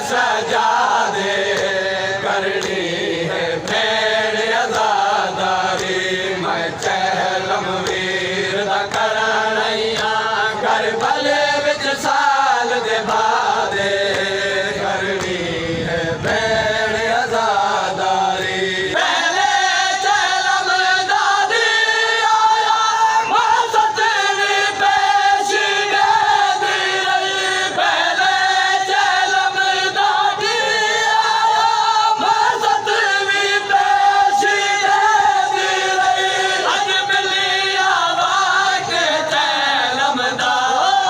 सजा दे करनी है भेड़ आजादारी मैं चहलम वीर दा करनैया करबल विच साल दे बादे करनी है भेड़ आजादारी पहले चहलम दादी आया सतवी पेश दे रही पहले चहलम दादी आया सतवी पेश दे रही अज मिली आवाज चहलम दा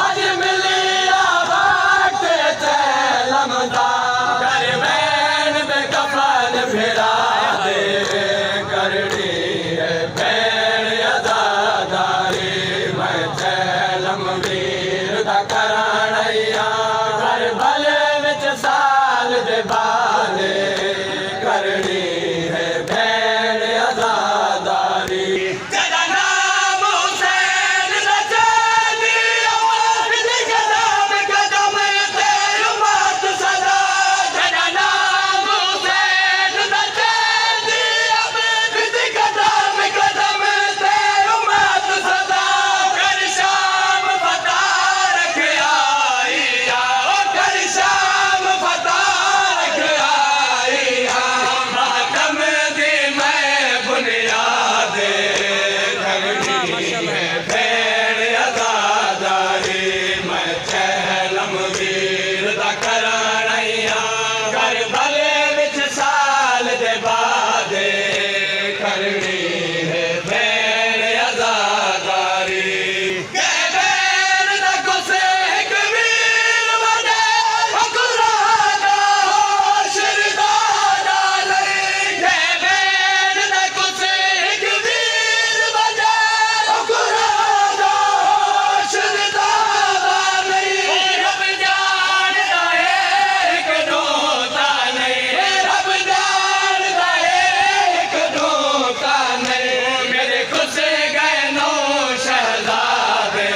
अज मिली आवाज चहलम दा कर बैन में कफन फिरा दे करनी है भेड़ आजादारी मैं चहलम वीर दा करनैया करबल विच साल दे बादे करनी है भेड़ आजादारी तेरा नाम हुसैन दा चैनी विधि कदम कदम ते उम्मत सदा तेरा नाम हुसैन दा चैनी विधि कदम कदम ते उम्मत सदा कर शाम फता रख आई कर शाम फता रख आई मातम दी मैं बुनियाद करनी है भेड़ आजादारी मैं चहलम वीर दा करनैया करबल विच साल दे बादे करनी है भेड़ आजादारी भेड़ दा गुस्से एक वीर वजे खुराना शिरदाना नहीं भेड़ दा गुस्से एक वीर वजे खुराना शिरदाना नहीं रब जानदा है एक दोता नहीं रब जानदा है एक दोता नहीं मेरे खुसे गए नौ शहजादे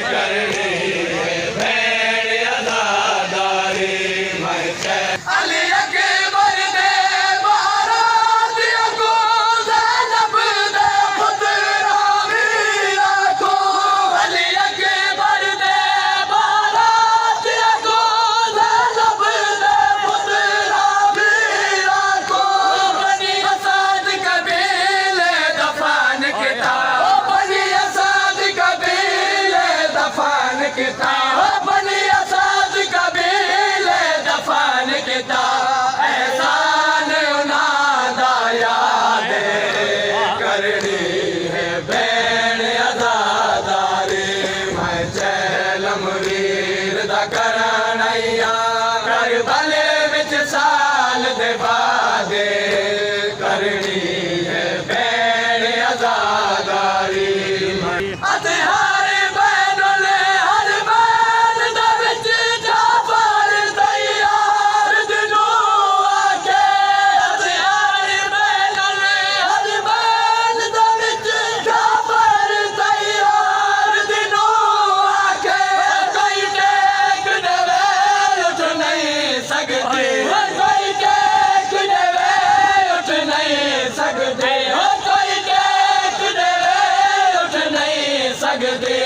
करनी है भेड़ आजादारी मैं अली अकबर दे बारात को ज़ैनब दे पुत्रा वीरा को अली अकबर दे बारात को ज़ैनब दे पुत्रा वीरा को बनी असद कबीले दफन किताब बनी असद कबीले दफन किताब बनी असद कबीले दफन किताब एहसान उनादा याद करनी है भेड़ आजादारी मैं चहलम वीर दा करनैया करबल विच साल दे बादे करनी है भेड़ आजादारी अते हर बैनुल हर बैन दा विच जाफर तैयार दिनू आके अते हर बैनुल हर बैन दा विच जाफर तैयार दिनू आके कोई टेक देवे उठ नहीं सकते कोई टेक देवे उठ नहीं सकते कोई टेक देवे उठ नहीं सकते